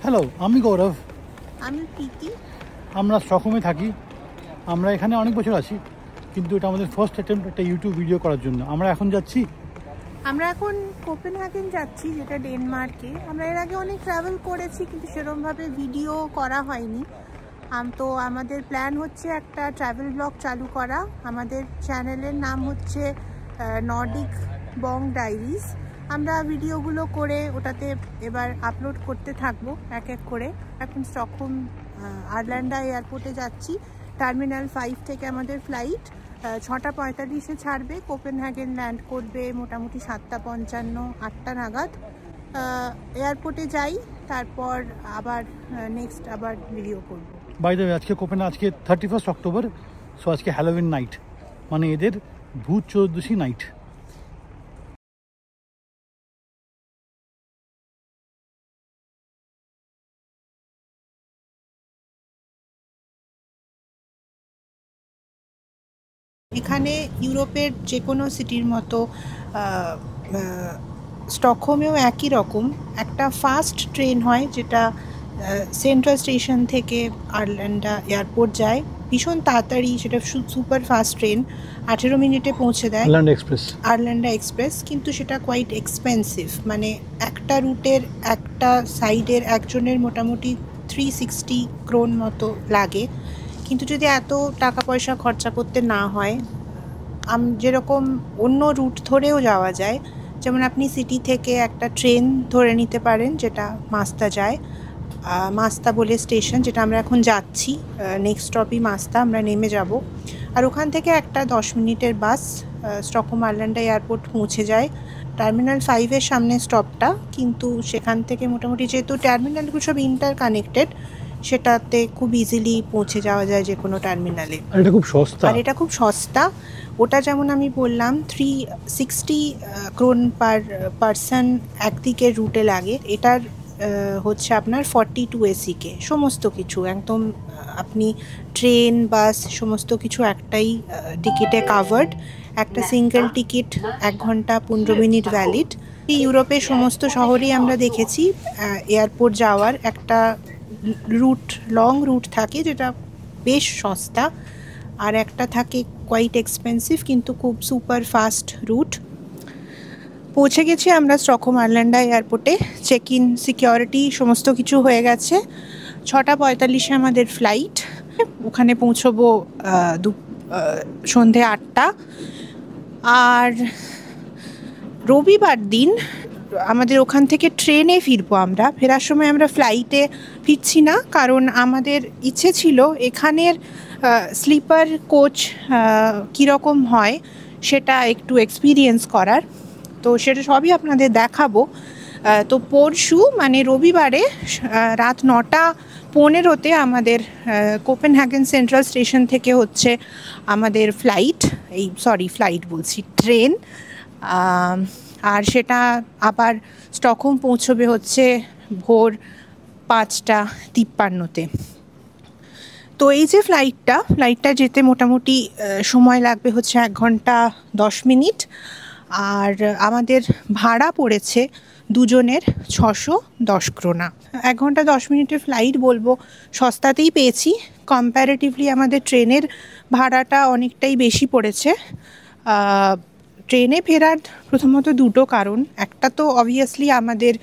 Hello, আমি গৌরব। আমি প্রীতি। আমরা স্টকহোমে থাকি। আমরা এখানে অনেক বছর আছি, কিন্তু এটা আমাদের ফার্স্ট অ্যাটেম্প্ট একটা ইউটিউব ভিডিও করার জন্য। আমরা এখন কোপেনহেগেন যাচ্ছি, যেটা ডেনমার্কে। আমরা এর আগে অনেক ট্রাভেল করেছি, কিন্তু সেরকমভাবে ভিডিও করা হয়নি। তো আমাদের প্ল্যান হচ্ছে একটা ট্রাভেল ব্লগ চালু করা। আমাদের চ্যানেলের নাম হচ্ছে নর্ডিক বং ডায়েরিজ। আমরা ভিডিওগুলো করে ওটাতে এবার আপলোড করতে থাকবো এক এক করে। এখন স্টকহোম আরল্যান্ডা এয়ারপোর্টে যাচ্ছি। টার্মিনাল 5 থেকে আমাদের ফ্লাইট 6:45-এ ছাড়বে। কোপেনহেগেন ল্যান্ড করবে মোটামুটি 7:55, 8টা নাগাদ। এয়ারপোর্টে যাই, তারপর আবার নেক্সট আবার ভিডিও করবো। বাই দ্য ওয়ে, আজকে 31 অক্টোবর। সো আজকে হ্যালোউইন নাইট, মানে এদের ভূত চতুর্দশী নাইট। এখানে ইউরোপের যে কোনো সিটির মতো স্টকহোমেও একই রকম একটা ফাস্ট ট্রেন হয়, যেটা সেন্ট্রাল স্টেশন থেকে আরল্যান্ডা এয়ারপোর্ট যায় ভীষণ তাড়াতাড়ি। সেটা সুপার ফাস্ট ট্রেন, 18 মিনিটে পৌঁছে দেয়, আরল্যান্ডা এক্সপ্রেস। কিন্তু সেটা কোয়াইট এক্সপেন্সিভ, মানে একটা রুটের একটা সাইডের একজনের মোটামুটি 360 ক্রোন মতো লাগে। কিন্তু যদি এত টাকা পয়সা খরচা করতে না হয়, যেরকম অন্য রুট ধরেও যাওয়া যায়, যেমন আপনি সিটি থেকে একটা ট্রেন ধরে নিতে পারেন, যেটা মাস্তা যায়। মাস্তা বলে স্টেশন, যেটা আমরা এখন যাচ্ছি। নেক্সট স্টপই মাস্তা, আমরা নেমে যাব। আর ওখান থেকে একটা 10 মিনিটের বাস স্টকহোম আরল্যান্ডা এয়ারপোর্ট পৌঁছে যায়। টার্মিনাল 5-এর সামনে স্টপটা, কিন্তু সেখান থেকে মোটামুটি, যেহেতু টার্মিনালগুলো সব ইন্টার কানেক্টেড, সেটাতে খুব ইজিলি পৌঁছে যাওয়া যায় যে কোনো টার্মিনালে। আর এটা খুব সস্তা। ওটা যেমন আমি বললাম 360 ক্রোন পার পারসন একদিকের রুটে লাগে। এটার হচ্ছে আপনার 42 এসিকে সমস্ত কিছু একদম, আপনি ট্রেন বাস সমস্ত কিছু একটাই টিকিটে কাভার্ড। একটা সিঙ্গেল টিকিট 1 ঘন্টা 15 মিনিট ভ্যালিড। ইউরোপের সমস্ত শহরেই আমরা দেখেছি এয়ারপোর্ট যাওয়ার একটা লং রুট থাকে, যেটা বেশ সস্তা, আর একটা থাকে কোয়াইট এক্সপেন্সিভ কিন্তু খুব সুপার ফাস্ট রুট। পৌঁছে গেছি আমরা স্টকহোম আরল্যান্ডা এয়ারপোর্টে। চেক ইন, সিকিউরিটি সমস্ত কিছু হয়ে গেছে। 6:45-এ আমাদের ফ্লাইট। ওখানে পৌঁছবো সন্ধে 8টা। আর রবিবার দিন আমাদের ওখান থেকে ট্রেনে ফিরবো। আমরা ফেরার সময় আমরা ফ্লাইটে ফিরছি না, কারণ আমাদের ইচ্ছে ছিল এখানের স্লিপার কোচ কীরকম হয় সেটা একটু এক্সপিরিয়েন্স করার। তো সেটা সবই আপনাদের দেখাবো। তো পরশু মানে রবিবারে রাত 9:15-তে আমাদের কোপেনহেগেন সেন্ট্রাল স্টেশন থেকে হচ্ছে আমাদের ট্রেন। আর সেটা আবার স্টকহোম পৌঁছবে হচ্ছে ভোর 5:53-তে। তো এই যে ফ্লাইটটা যেতে মোটামুটি সময় লাগবে হচ্ছে 1 ঘন্টা 10 মিনিট। আর আমাদের ভাড়া পড়েছে দুজনের 610 ক্রোনা। 1 ঘন্টা 10 মিনিটের ফ্লাইট বলবো সস্তাতেই পেয়েছি। কম্প্যারেটিভলি আমাদের ট্রেনের ভাড়াটা অনেকটাই বেশি পড়েছে। ট্রেনে ফেরার প্রথমত দুটো কারণ। একটা তো অবভিয়াসলি আমাদের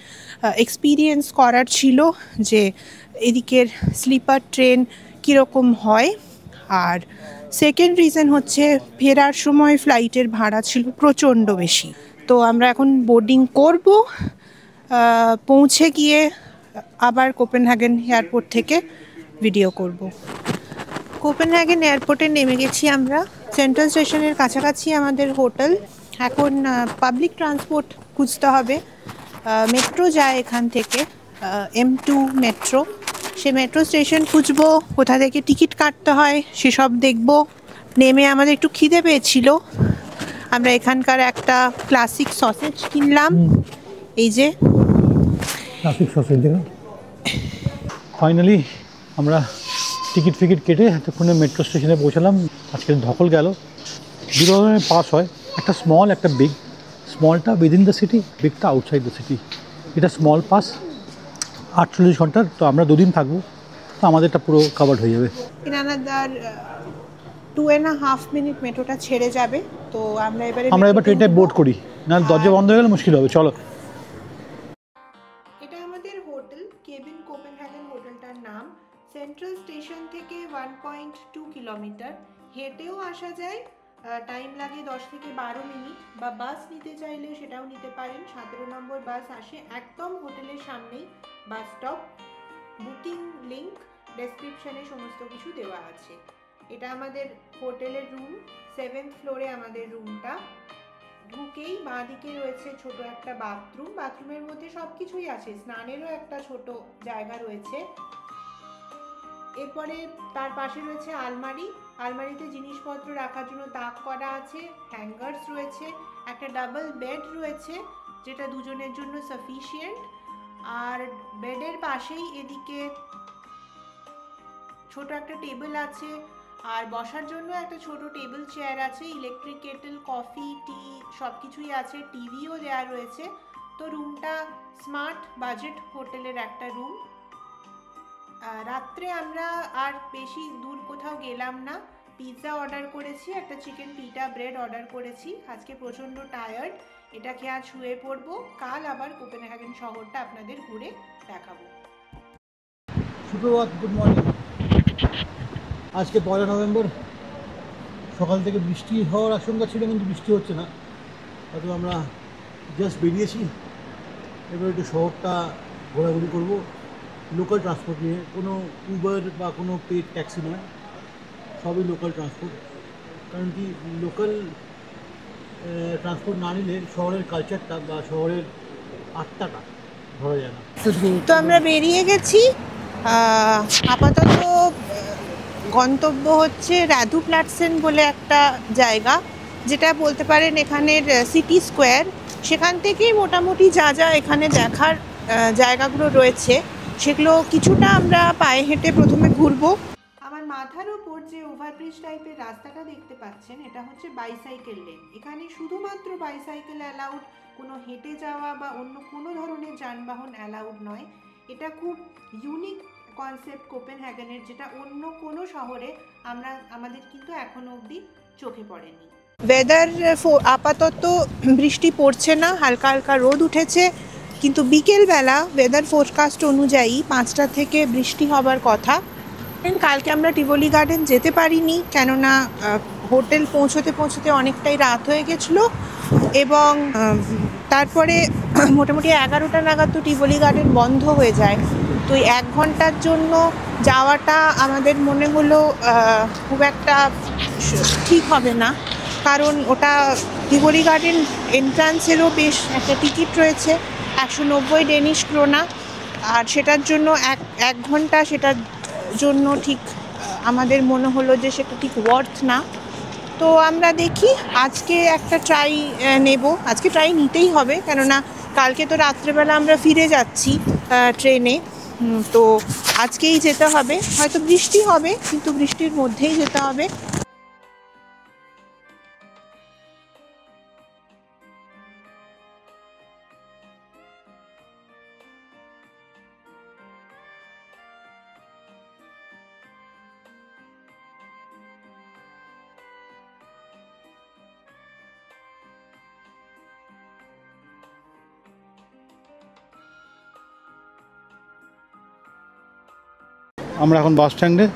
এক্সপিরিয়েন্স করার ছিল যে এদিকের স্লিপার ট্রেন কীরকম হয়। আর সেকেন্ড রিজন হচ্ছে ফেরার সময় ফ্লাইটের ভাড়া ছিল প্রচণ্ড বেশি। তো আমরা এখন বোর্ডিং করব, পৌঁছে গিয়ে আবার কোপেনহেগেন এয়ারপোর্ট থেকে ভিডিও করব। কোপেনহেগেন এয়ারপোর্টে নেমে গেছি আমরা। সেন্ট্রাল স্টেশনের কাছাকাছি আমাদের হোটেল। এখন পাবলিক ট্রান্সপোর্ট খুঁজতে হবে। মেট্রো যায় এখান থেকে, M2 মেট্রো। সে মেট্রো স্টেশন খুঁজবো, কোথা থেকে টিকিট কাটতে হয় সেসব দেখব। নেমে আমাদের একটু খিদে পেয়েছিল, আমরা এখানকার একটা ক্লাসিক সসেজ কিনলাম। এই যে ক্লাসিক সসেজ দেখুন। ফাইনালি আমরা টিকিট কেটে এতক্ষণে মেট্রো স্টেশনে পৌঁছালাম। আজকে ধকল গেল। 2 ধরনের পাস হয়, একটা স্মল একটা বিগ। স্মলটা উইদিন দ্য সিটি, বিগটা আউটসাইড দ্য সিটি। এটা স্মল পাস। 48 ঘন্টার, তো আমরা 2 দিন থাকবো, তো আমাদেরটা পুরো কভার হয়ে যাবে। ইন আনাদার 2.5 মিনিট মেট্রোটা ছেড়ে যাবে, তো আমরা এবার ট্রেনটায় বোর্ড করি, না দরজা বন্ধ হয়ে গেলে মুশকিল হবে। চলো। এটা আমাদের হোটেল, কেবিন কোপেনহেগেন হোটেলটার নাম। সেন্ট্রাল স্টেশন থেকে 1.2 কিলোমিটার, হেঁটেও আসা যায়, টাইম লাগে 10 থেকে 12 মিনিট, বা বাস নিতে চাইলে সেটাও নিতে পারেন। 17 নম্বর বাস আসে একদম হোটেলের সামনেই, বাস স্টপ। বুকিং লিংক ডেসক্রিপশনে সমস্ত কিছু দেওয়া আছে। এটা আমাদের হোটেলের রুম, 7th ফ্লোরে আমাদের রুমটা। ঢুকেই বাঁ দিকে রয়েছে ছোট একটা বাথরুম, বাথরুমের মধ্যে সব কিছুই আছে, স্নানেরও একটা ছোট জায়গা রয়েছে। এরপরে তার পাশে রয়েছে আলমারি, আলমারিতে জিনিসপত্র রাখার জন্য তাক করা আছে, হ্যাঙ্গার্স রয়েছে, একটা ডাবল বেড রয়েছে যেটা দুজনের জন্য সাফিসিয়েন্ট। আর বেডের পাশেই এদিকে ছোট একটা টেবিল আছে, আর বসার জন্য একটা ছোট টেবিল চেয়ার আছে, ইলেকট্রিক কেটেল, কফি, টি সব কিছুই আছে, টিভিও দেওয়া রয়েছে। তো রুমটা স্মার্ট বাজেট হোটেলের একটা রুম। রাত্রে আমরা আর বেশি দূর কোথাও গেলাম না, পিৎজা অর্ডার করেছি, একটা চিকেন পিটা ব্রেড অর্ডার করেছি। আজকে প্রচণ্ড টায়ার্ড, এটা খেয়ে আজ শুয়ে পড়বো, কাল আবার কোপেনহেগেন শহরটা আপনাদের ঘুরে দেখাবো। সুপ্রভাত, গুড মর্নিং। আজকে 1 নভেম্বর, সকাল থেকে বৃষ্টি হওয়ার আশঙ্কা ছিল, কিন্তু বৃষ্টি হচ্ছে না। হয়তো আমরা জাস্ট বেরিয়েছি, এবার একটু শহরটা ঘোরাঘুরি করবো লোকাল ট্রান্সপোর্ট নিয়ে। কোনো উবার বা কোনো পেড ট্যাক্সি নয়, সবই লোকাল ট্রান্সপোর্ট। কারণ কি, লোকাল ট্রান্সপোর্ট না নিলে শহরের কালচারটা বা শহরের আত্মাটা ধরা যায় না। তো আমরা বেরিয়ে গেছি, আপাতত গন্তব্য হচ্ছে রাধুপ্লাটসেন বলে একটা জায়গা, যেটা বলতে পারেন এখানের সিটি স্কোয়ার। সেখান থেকেই মোটামুটি যা যা এখানে দেখার জায়গাগুলো রয়েছে সেগুলো কিছুটা আমরা পায়ে হেঁটে প্রথমে ঘুরবো। আমার মাথার উপর যে ওভারব্রিজ টাইপের রাস্তাটা দেখতে পাচ্ছেন, এটা হচ্ছে বাইসাইকেল লেন। এখানে শুধুমাত্র বাইসাইকেল অ্যালাউড, কোনো হেঁটে যাওয়া বা অন্য কোনো ধরনের যানবাহন অ্যালাউড নয়। এটা খুব ইউনিক কনসেপ্ট কোপেনহেগেনের, যেটা অন্য কোনো শহরে আমাদের কিন্তু এখনো অবধি চোখে পড়েনি। ওয়েদার আপাতত বৃষ্টি পড়ছে না, হালকা হালকা রোদ উঠেছে, কিন্তু বিকেলবেলা ওয়েদার ফোরকাস্ট অনুযায়ী 5টা থেকে বৃষ্টি হবার কথা। কালকে আমরা টিভোলি গার্ডেন যেতে পারিনি, কেননা হোটেল পৌঁছতে পৌঁছতে অনেকটাই রাত হয়ে গেছিলো, এবং তারপরে মোটামুটি 11টা নাগাদ তো টিভোলি গার্ডেন বন্ধ হয়ে যায়। তো 1 ঘন্টার জন্য যাওয়াটা আমাদের মনে হলো খুব একটা ঠিক হবে না, কারণ ওটা টিভোলি গার্ডেন এন্ট্রান্সেরও বেশ একটা টিকিট রয়েছে, 190 ডেনিশ ক্রোনা, আর সেটার জন্য 1 ঘন্টা সেটার জন্য ঠিক আমাদের মনে হলো যে সেটা ঠিক ওয়ার্থ না। তো আমরা দেখি, আজকে একটা ট্রাই নেব, আজকে ট্রাই নিতেই হবে, কেননা কালকে তো রাত্রেবেলা আমরা ফিরে যাচ্ছি ট্রেনে, তো আজকেই যেতে হবে। হয়তো বৃষ্টি হবে, কিন্তু বৃষ্টির মধ্যেই যেতে হবে। আমরা এখন বাস স্ট্যান্ডে,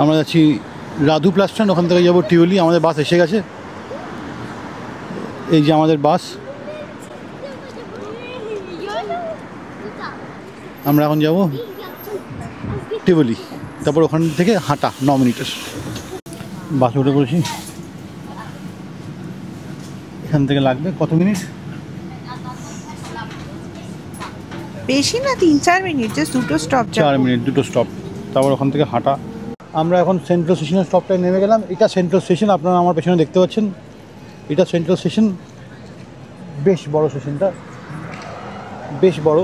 আমরা যাচ্ছি রাধুপ্লাটসেন, ওখান থেকে যাবো টিভলি। আমাদের বাস এসে গেছে, এই যে আমাদের বাস। আমরা এখন যাব টিভলি, তারপর ওখান থেকে হাঁটা 9 মিনিটের। বাসে উঠে পড়েছি, এখান থেকে লাগবে কত মিনিট? বেশি না, 3-4 মিনিট, জাস্ট 2টো স্টপ। 4 মিনিট, 2টো স্টপ, তারপর ওখান থেকে হাঁটা। আমরা এখন সেন্ট্রাল স্টেশনের স্টপটায় নেমে গেলাম। এটা সেন্ট্রাল স্টেশন, আপনারা আমার পেছনে দেখতে পাচ্ছেন, এটা সেন্ট্রাল স্টেশন। বেশ বড় স্টেশনটা, বেশ বড়।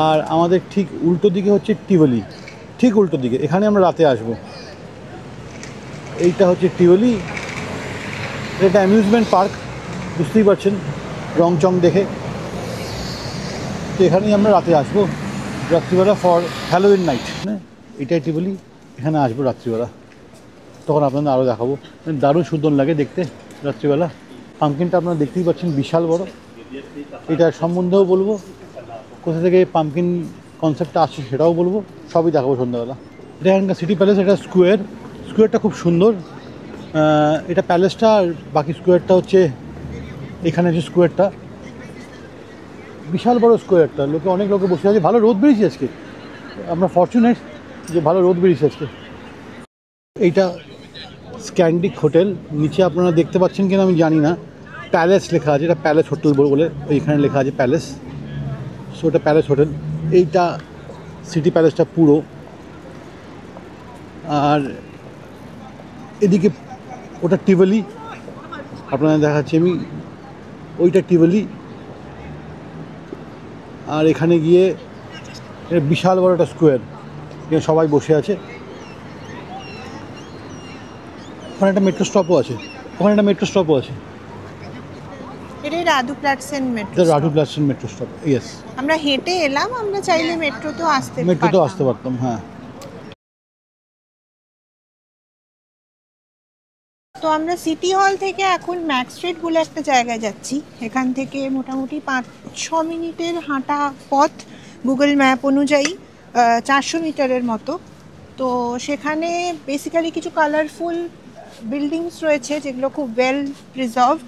আর আমাদের ঠিক উল্টো দিকে হচ্ছে টিভলি, ঠিক উল্টো দিকে। এখানে আমরা রাতে আসব। এইটা হচ্ছে টিভলি, এটা অ্যামিউজমেন্ট পার্ক, বুঝতেই পারছেন রং চং দেখে। তো এখানেই আমরা রাতে আসবো রাত্রিবেলা ফর হ্যালোউইন নাইট। এটাই বলি, এখানে আসবো রাত্রিবেলা, তখন আপনাদের আরও দেখাবো। দারুণ সুন্দর লাগে দেখতে রাত্রিবেলা। পাম্পকিনটা আপনারা দেখতেই পাচ্ছেন বিশাল বড়। এটার সম্বন্ধেও বলবো, কোথা থেকে পাম্পকিন কনসেপ্টটা আসছে সেটাও বলবো, সবই দেখাবো সন্ধ্যাবেলা। এটা এখানকার সিটি প্যালেস, এটা স্কোয়ারটা খুব সুন্দর। এটা প্যালেসটা, আর বাকি স্কোয়ারটা হচ্ছে এখানে যে স্কোয়ারটা, বিশাল বড় স্কোয়ারটা। অনেক লোকে বসে আছে, ভালো রোদ বেরিয়েছে আজকে, আমরা ফরচুনেট যে ভালো রোদ বেরিয়েছে আজকে। এইটা স্ক্যান্ডিক হোটেল, নিচে আপনারা দেখতে পাচ্ছেন কিনা আমি জানি না, প্যালেস লেখা আছে, এটা প্যালেস হোটেল বলে এইখানে লেখা আছে প্যালেস, সো এটা প্যালেস হোটেল। এইটা সিটি প্যালেসটা পুরো, আর এদিকে ওটা টিভলি, আপনাদের দেখাচ্ছি আমি, ওইটা টিভলি। আর এখানে গিয়ে বিশাল বড় একটা স্কোয়ার, এখানে সবাই বসে আছে। ওখানে একটা মেট্রো স্টপও আছে, এটা রাধু প্লাটসেন মেট্রো, এটা রাধু প্লাটসেন মেট্রো স্টপ। ইয়েস, আমরা হেঁটে এলাম, আমরা চাইলে মেট্রোতেও আসতে পারতাম। হ্যাঁ, তো আমরা সিটি হল থেকে এখন ম্যাক স্ট্রিট বলে একটা জায়গায় যাচ্ছি। এখান থেকে মোটামুটি 5-6 মিনিটের হাঁটা পথ গুগল ম্যাপ অনুযায়ী, 400 মিটারের মতো। তো সেখানে বেসিক্যালি কিছু কালারফুল বিল্ডিংস রয়েছে যেগুলো খুব ওয়েল প্রিজার্ভড,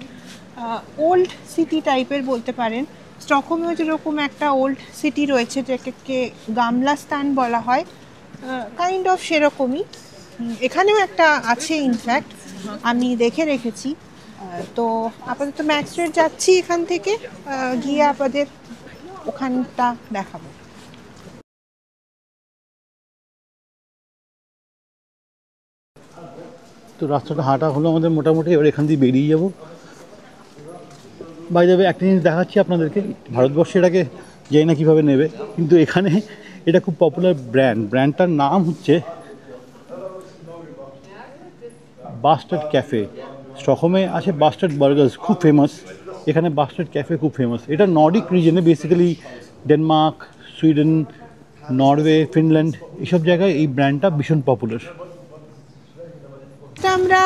ওল্ড সিটি টাইপের বলতে পারেন। স্টকহোমেও যেরকম একটা ওল্ড সিটি রয়েছে যেটাকে গামলা স্থান বলা হয়, কাইন্ড অফ সেরকমই এখানেও একটা আছে, ইনফ্যাক্ট আমি দেখে রেখেছি। তো আপাতত ম্যাক স্ট্রিট যাচ্ছি, এখান থেকে গিয়ে আপনাদের ওখানটা দেখাবো। তো রাস্তাটা হাঁটা হলো আমাদের মোটামুটি, এবার এখান দিয়ে বেরিয়ে যাবো। বাই যাবে একটা জিনিস দেখাচ্ছি আপনাদেরকে, ভারতবর্ষে এটাকে জানি না কীভাবে নেবে, কিন্তু এখানে এটা খুব পপুলার ব্র্যান্ডটার নাম হচ্ছে বাস্টার্ড ক্যাফে। স্টকহোমে আছে বাস্টার্ড বার্গার্স, খুব ফেমাস। এখানে বাস্টার্ড ক্যাফে খুব ফেমাস। এটা নর্ডিক রিজনে, basically Denmark, Sweden, Norway, Finland, এইসব জায়গায় এই ব্র্যান্ডটা ভীষণ পপুলার। আমরা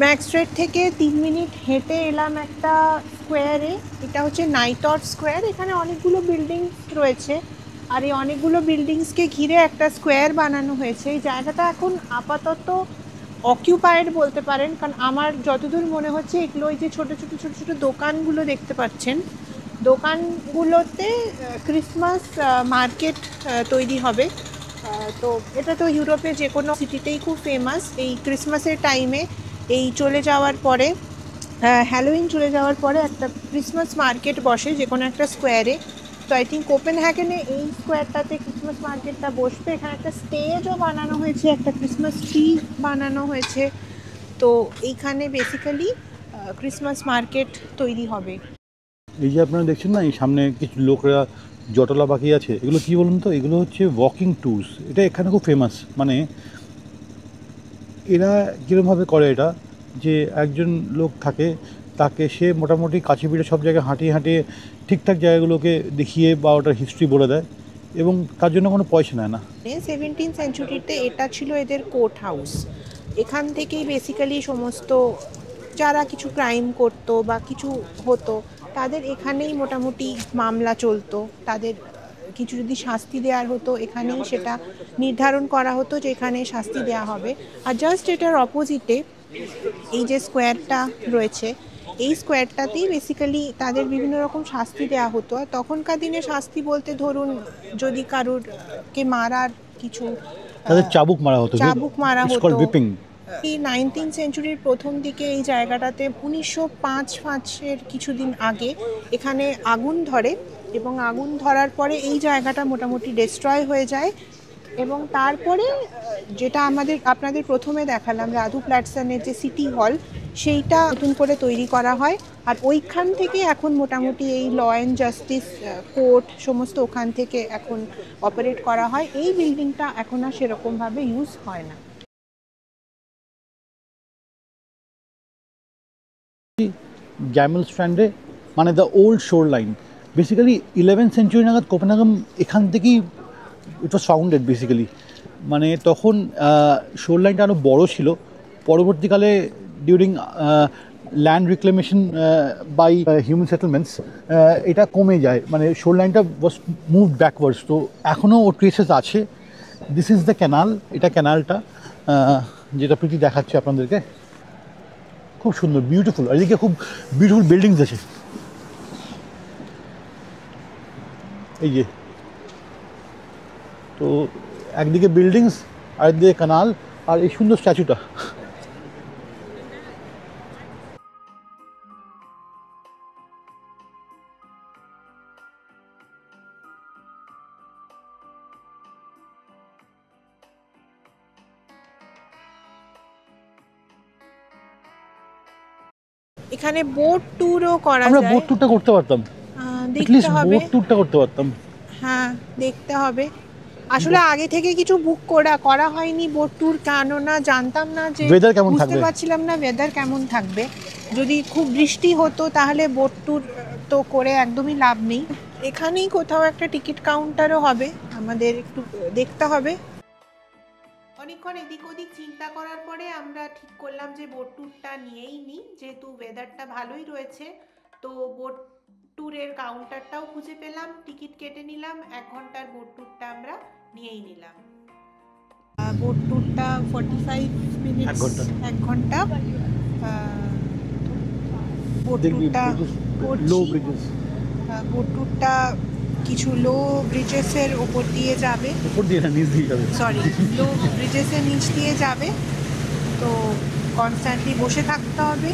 ম্যাক স্ট্রিট থেকে 3 মিনিট হেঁটে এলাম একটা স্কোয়ারে। এটা হচ্ছে নাইটর স্কোয়ার। এখানে অনেকগুলো বিল্ডিংস রয়েছে, আর এই অনেকগুলো বিল্ডিংসকে ঘিরে একটা স্কোয়ার বানানো হয়েছে। এই জায়গাটা এখন আপাতত অকিউপাইড বলতে পারেন, কারণ আমার যতদূর মনে হচ্ছে এগুলো, ওই যে ছোটো ছোটো দোকানগুলো দেখতে পাচ্ছেন, দোকানগুলোতে ক্রিসমাস মার্কেট তৈরি হবে। তো এটা তো ইউরোপে যে কোনো সিটিতেই খুব ফেমাস। এই ক্রিসমাসের টাইমে, এই চলে যাওয়ার পরে, হ্যালোউইন চলে যাওয়ার পরে একটা ক্রিসমাস মার্কেট বসে যে কোনো একটা স্কোয়ারে। তো আই থিঙ্ক কোপেনহেগেনে এই স্কোয়ারটাতে ক্রিসমাস মার্কেটটা বসবে। এখানে একটা স্টেজও বানানো হয়েছে, একটা ক্রিসমাস ট্রি বানানো হয়েছে। তো এইখানে বেসিক্যালি ক্রিসমাস মার্কেট তৈরি হবে। এই যে আপনারা দেখছেন না, এই সামনে কিছু লোকরা জটলা বাকি আছে, এগুলো কী বলুন তো, এগুলো হচ্ছে ওয়াকিং ট্যুরস। এটা এখানে খুব ফেমাস। মানে এরা কীরকমভাবে করে, এটা যে একজন লোক থাকে, তাকে সে মোটামুটি কাছে পিঠে সব জায়গায় হাঁটিয়ে ঠিকঠাক জায়গাগুলোকে দেখিয়ে বা ওটার হিস্ট্রি বলে দেয়, এবং তার জন্য কোনো পয়সা নেয় না। 17th সেঞ্চুরিতে এটা ছিল এদের কোর্ট হাউস। এখান থেকেই বেসিক্যালি সমস্ত যারা কিছু ক্রাইম করতো বা কিছু হতো, তাদের এখানেই মোটামুটি মামলা চলতো। তাদের কিছু যদি শাস্তি দেওয়ার হতো, এখানেই সেটা নির্ধারণ করা হতো যে এখানে শাস্তি দেওয়া হবে। আর জাস্ট এটার অপোজিটে এই যে স্কোয়ারটা রয়েছে, এই স্কোয়ারটাতেই বেসিক্যালি তাদের বিভিন্ন রকম শাস্তি দেওয়া হতো। আর তখনকার দিনে শাস্তি বলতে ধরুন, যদি কারুরকে মারার কিছু, তাদের চাবুক মারা হতো। এই 19th সেঞ্চুরির প্রথম দিকে এই জায়গাটাতে 1905-এর কিছুদিন আগে এখানে আগুন ধরে, এবং আগুন ধরার পরে এই জায়গাটা মোটামুটি ডিস্ট্রয় হয়ে যায়। এবং তারপরে যেটা আপনাদের প্রথমে দেখালাম, রাধু প্লাটসেনের যে সিটি হল, সেইটা নতুন করে তৈরি করা হয়। আর ওইখান থেকে এখন মোটামুটি এই ল অ্যান্ড জাস্টিস কোর্ট সমস্ত ওখান থেকে এখন অপারেট করা হয়। এই বিল্ডিংটা এখন আর সেরকমভাবে ইউজ হয় না। গ্যামেল স্ট্র্যান্ডে, মানে দ্য ওল্ড শোর লাইন, বেসিক্যালি 11th সেঞ্চুরি নাগাদ কোপেনহেগেন এখান থেকেই ইট ওয়াজ ফাউন্ডেড বেসিক্যালি। মানে তখন শোর লাইনটা আরও বড়ো ছিল। পরবর্তীকালে during land reclamation by human settlements এটা কমে যায়, মানে শোর লাইনটা ওয়াজ মুভ ব্যাকওয়ার্ডস। তো এখনও ওর ট্রেসেস আছে। দিস ইজ দ্য ক্যানাল, এটা ক্যানালটা যেটা প্রীতি দেখাচ্ছে আপনাদেরকে। খুব সুন্দর, বিউটিফুল। আর এদিকে খুব বিউটিফুল বিল্ডিংস আছে, এই যে। তো একদিকে বিল্ডিংস, আরেকদিকে কানাল, আর এই সুন্দর স্ট্যাচুটা। এখানে বোট ট্যুরও করা আমরা যায়। বোট ট্যুরটা করতে পারতাম, দেখতে হবে। বোট ট্যুরটা করতে পারতাম। হ্যাঁ, দেখতে হবে। আসলে আগে থেকে কিছু বুক করা হয়নি বোট ট্যুর, কেননা জানতাম না যে ওয়েদার কেমন বুঝতে থাকবে। পারছিলাম না ওয়েদার কেমন থাকবে। যদি খুব বৃষ্টি হতো তাহলে বোট ট্যুর তো করে একদমই লাভ নেই। এখানেই কোথাও একটা টিকিট কাউন্টারও হবে, আমাদের একটু দেখতে হবে। অনেকক্ষণ এদিক ওদিক চিন্তা করার পরে আমরা ঠিক করলাম যে বোট ট্যুরটা নিয়েই নিই, যেহেতু ওয়েদারটা ভালোই রয়েছে। তো বোট ট্যুরের কাউন্টারটাও খুঁজে পেলাম, টিকিট কেটে নিলাম, 1 ঘন্টার বোট ট্যুরটা আমরা নিয়েই নিলাম। বোট ট্যুরটা 45 মিনিটস, 1 ঘন্টা। বোট ট্যুরটা লো ব্রিজেস, বোট ট্যুরটা কিছু লো ব্রিজেসের ওপর দিয়ে যাবে, উপর দিয়ে না নিচ দিয়ে যাবে, সরি লো ব্রিজেসের নিচ দিয়ে যাবে। তো কনস্ট্যান্টলি বসে থাকতে হবে।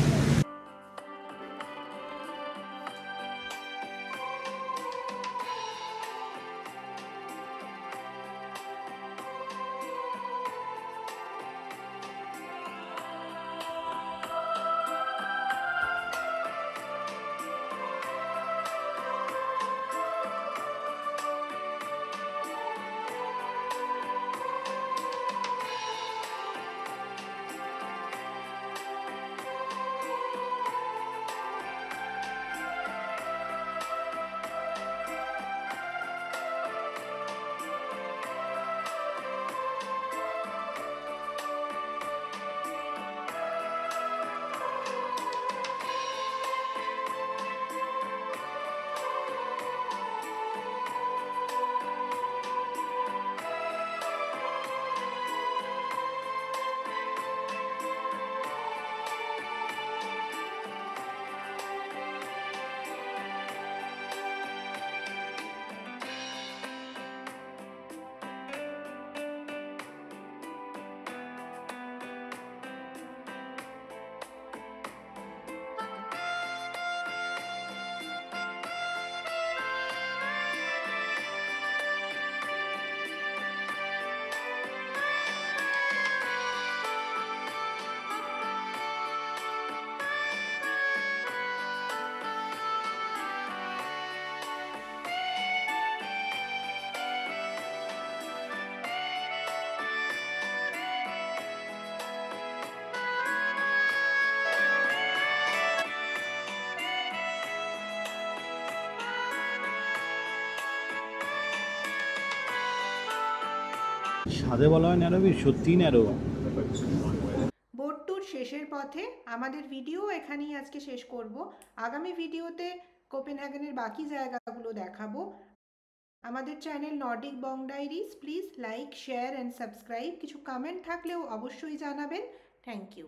সাদে বলা হয় ন্যারো, সত্যিই ন্যারো। বোট ট্যুর শেষের পথে আমাদের ভিডিও এখানেই আজকে শেষ করব। আগামী ভিডিওতে কোপেনহেগেনের বাকি জায়গাগুলো দেখাবো। আমাদের channel Nordic Bong diaries, please like, share and subscribe. কিছু কমেন্ট থাকলেও অবশ্যই জানাবেন। Thank you.